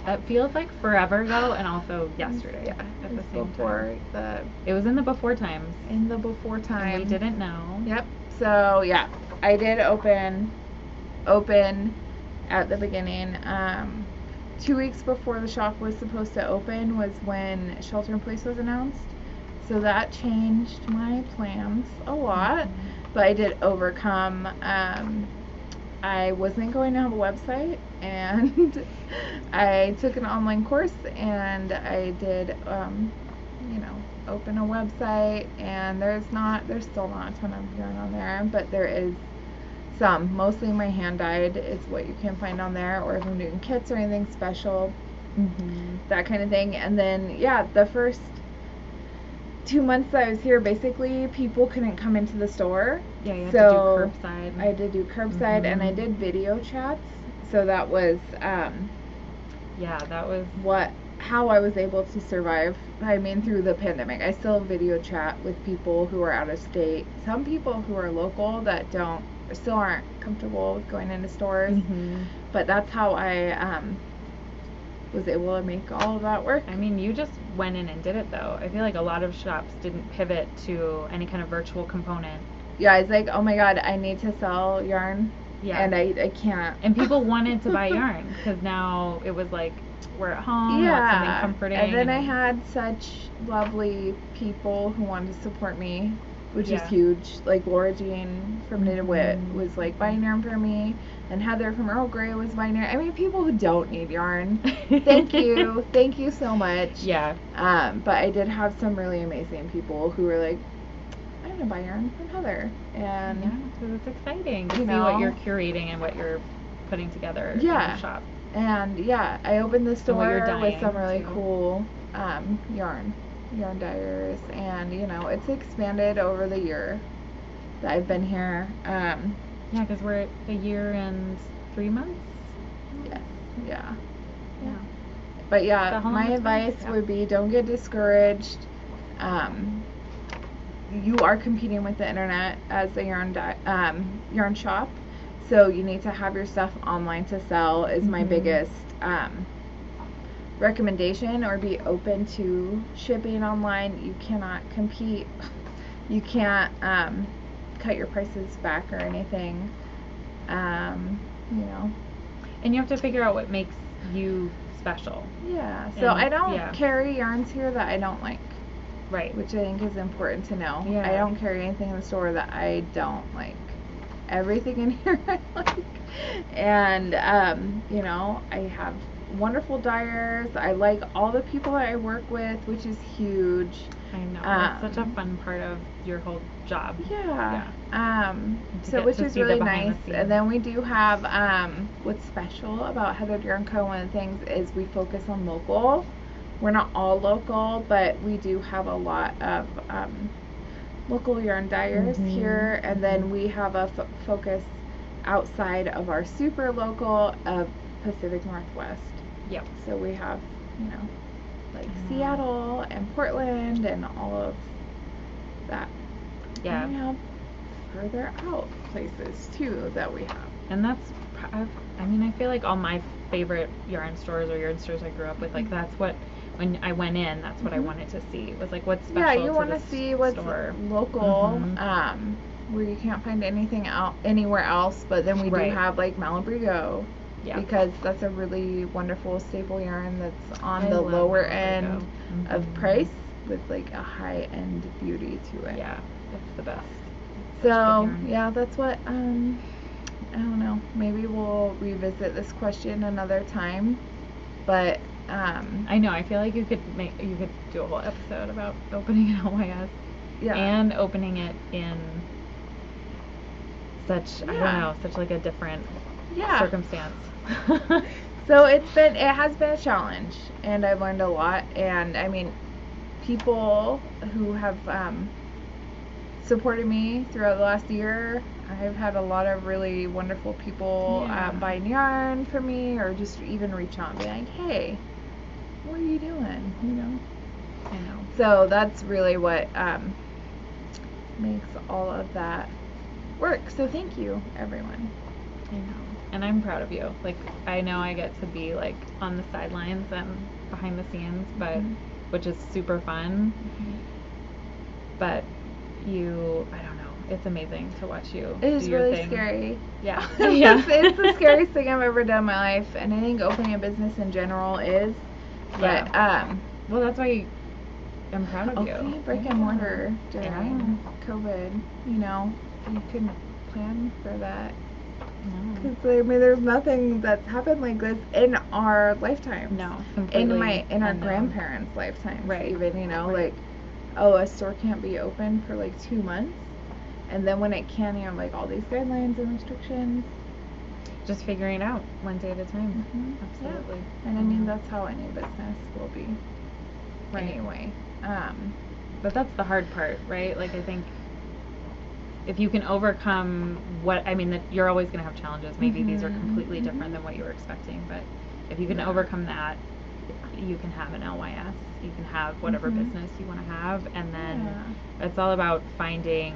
it feels like forever ago, and also yesterday. Yeah, at the same before time. It was in the before times. In the before time. And we didn't know. Yep. So yeah, I did open at the beginning. 2 weeks before the shop was supposed to open was when shelter in place was announced. So that changed my plans a lot, but I did overcome. I wasn't going to have a website, and I took an online course, and I did, open a website, and there's still not a ton of yarn on there, but there is some. Mostly my hand dyed is what you can find on there, or if I'm doing kits or anything special, that kind of thing. And then, yeah, the first 2 months I was here, basically, people couldn't come into the store. Yeah, you had to do curbside. I did do curbside, and I did video chats. So that was, yeah, that was how I was able to survive. I mean, through the pandemic. I still video chat with people who are out of state. Some people who are local that still aren't comfortable with going into stores. But that's how I was able to make all of that work. I mean, you just went in and did it, though. I feel like a lot of shops didn't pivot to any kind of virtual component. Yeah, I was like, oh my god, I need to sell yarn. Yeah. And I can't. And people wanted to buy yarn, because now it was like, we're at home, we want something comforting. And then I had such lovely people who wanted to support me, which is huge. Like Laura Jean from Knitted Wit was like buying yarn for me, and Heather from Earl Grey was buying yarn. I mean, people who don't need yarn. Thank you so much. Yeah. But I did have some really amazing people who were like, I'm gonna buy yarn from Heather, and yeah, so it's exciting to see what you're curating and what you're putting together in the shop. And yeah, I opened the store with some really too. cool yarn dyers, and it's expanded over the year that I've been here. Yeah, because we're at a year and 3 months. Yeah. But yeah, my advice would be, don't get discouraged. You are competing with the internet as a yarn shop, so you need to have your stuff online to sell is my biggest recommendation, or be open to shipping online. You cannot compete. You can't cut your prices back or anything. And you have to figure out what makes you special. Yeah. So I don't carry yarns here that I don't like. Right. Which I think is important to know. Yeah. I don't carry anything in the store that I don't like. Everything in here I like. And, I have wonderful dyers. I like all the people that I work with, which is huge. I know. It's such a fun part of your whole job. Yeah. So which is really nice. And then we do have, what's special about Heather Yarn Co. One of the things is we focus on local. We're not all local, but we do have a lot of local yarn dyers here, and then we have a focus outside of our super local of Pacific Northwest. Yep. So we have, like Seattle and Portland and all of that. Yeah. And we have further out places too that we have. And that's, I mean, I feel like all my favorite yarn stores or yarn stores I grew up with, like that's what, when I went in, that's what I wanted to see. Was like what's special. Yeah, you want to see what's local, where you can't find anything anywhere else. But then we do have like Malabrigo, because that's a really wonderful staple yarn that's on the lower end of price with like a high end beauty to it. Yeah, it's the best. So yeah, that's what I don't know. Maybe we'll revisit this question another time, but I know. I feel like you could do a whole episode about opening an LYS, and opening it in such I don't know, such like a different circumstance. So it has been a challenge, and I've learned a lot. And I mean, people who have supported me throughout the last year. I've had a lot of really wonderful people buying yarn for me, or just even reach out and be like, hey, what are you doing? You know? I know. So that's really what makes all of that work. So thank you, everyone. I know. And I'm proud of you. Like, I know I get to be like on the sidelines and behind the scenes, but which is super fun. But you, I don't know. It's amazing to watch you. It is do your really thing. scary. Yeah. It's the scariest thing I've ever done in my life, and I think opening a business in general is. But well, that's why I'm proud of you. Opening brick and mortar during COVID, you know, you couldn't plan for that. Because I mean, there's nothing that's happened like this in our lifetime. No, in our grandparents' lifetimes, even, you know, like, oh, a store can't be open for like 2 months, and then when it can, you have like all these guidelines and restrictions. Just figuring it out one day at a time. Absolutely. Yeah. And I mean, that's how any business will be. Anyway. But that's the hard part, right? Like, I think if you can overcome that you're always going to have challenges. Maybe these are completely different than what you were expecting, but if you can overcome that, you can have an LYS, you can have whatever business you want to have, and then it's all about finding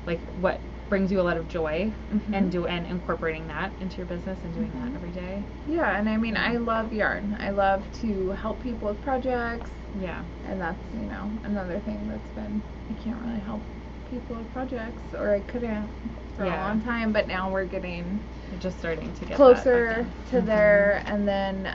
like what brings you a lot of joy and incorporating that into your business and doing that every day. Yeah, and I mean, I love yarn. I love to help people with projects. Yeah. And that's, you know, another thing that's been, I can't really help people with projects, or I couldn't for a long time, but now we're getting just starting to get closer to there. And then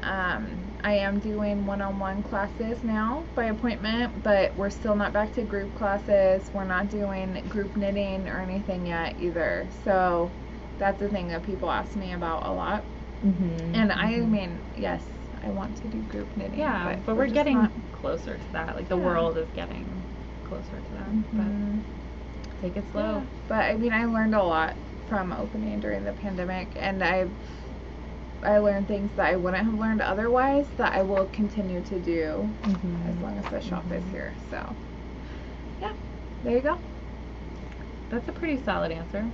I am doing one-on-one classes now by appointment, but we're still not back to group classes. We're not doing group knitting or anything yet either. So that's the thing that people ask me about a lot. And I mean, yes, I want to do group knitting. Yeah, but we're getting closer to that. Like the world is getting closer to that. But take it slow. Yeah. But I mean, I learned a lot from opening during the pandemic, and I learned things that I wouldn't have learned otherwise that I will continue to do as long as the shop is here. So yeah, there you go. That's a pretty solid answer.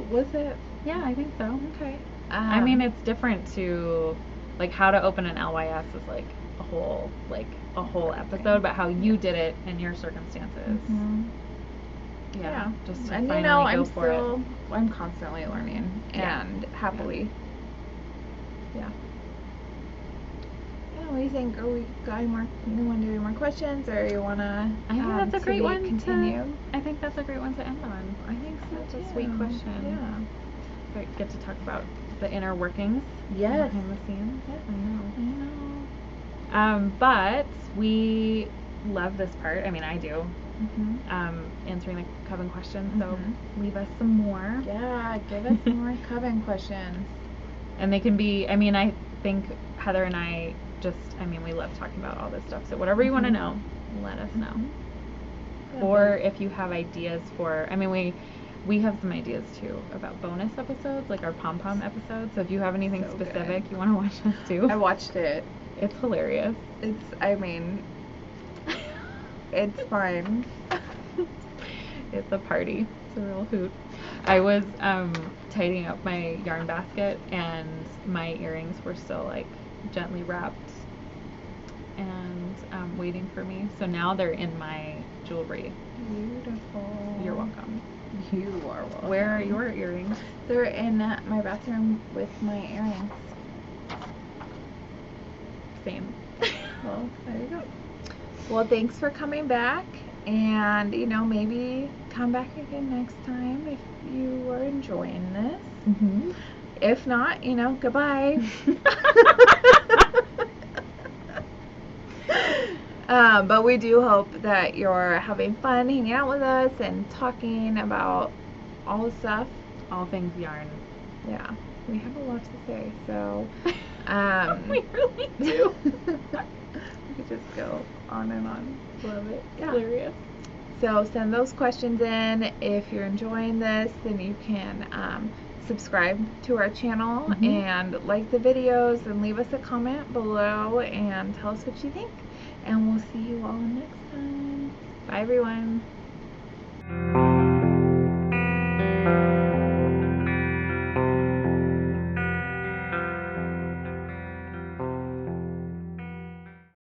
Was it? Yeah, I think so. Okay. I mean, it's different to like how to open an LYS is like a whole episode, but how you did it in your circumstances. Yeah, just to and finally you know, go I'm constantly learning and happily. Yeah. What do you think? Are we got any more? You want to do any more questions, or you wanna? I think that's a great one. Continue. I think that's a great one to end on. I think so That's too. a sweet question. Yeah. So I get to talk about the inner workings. Yes. Behind the scenes. Yes. I know. But we love this part. I mean, I do. Answering the Coven questions. So leave us some more. Yeah, give us more Coven questions. And they can be, I mean, I think Heather and I we love talking about all this stuff. So whatever you want to know, let us know. Or if you have ideas for, I mean, we have some ideas too about bonus episodes, like our pom-pom episodes. So if you have anything specific you want to watch us do. I watched it. It's hilarious. It's fun. It's a party. It's a real hoot. I was tidying up my yarn basket, and my earrings were still like gently wrapped and waiting for me. So now they're in my jewelry. Beautiful. You're welcome. You are welcome. Where are your earrings? They're in my bathroom with my earrings. Same. Well, there you go. Well, thanks for coming back, and maybe come back again next time if you are enjoying this. Mm-hmm. If not, goodbye. But we do hope that you're having fun hanging out with us and talking about all the stuff. All things yarn. Yeah, we have a lot to say, so We really do. we could just go on and on. Love it. Yeah. Hilarious. So send those questions in. If you're enjoying this, then you can subscribe to our channel and like the videos and leave us a comment below and tell us what you think. And we'll see you all next time. Bye, everyone.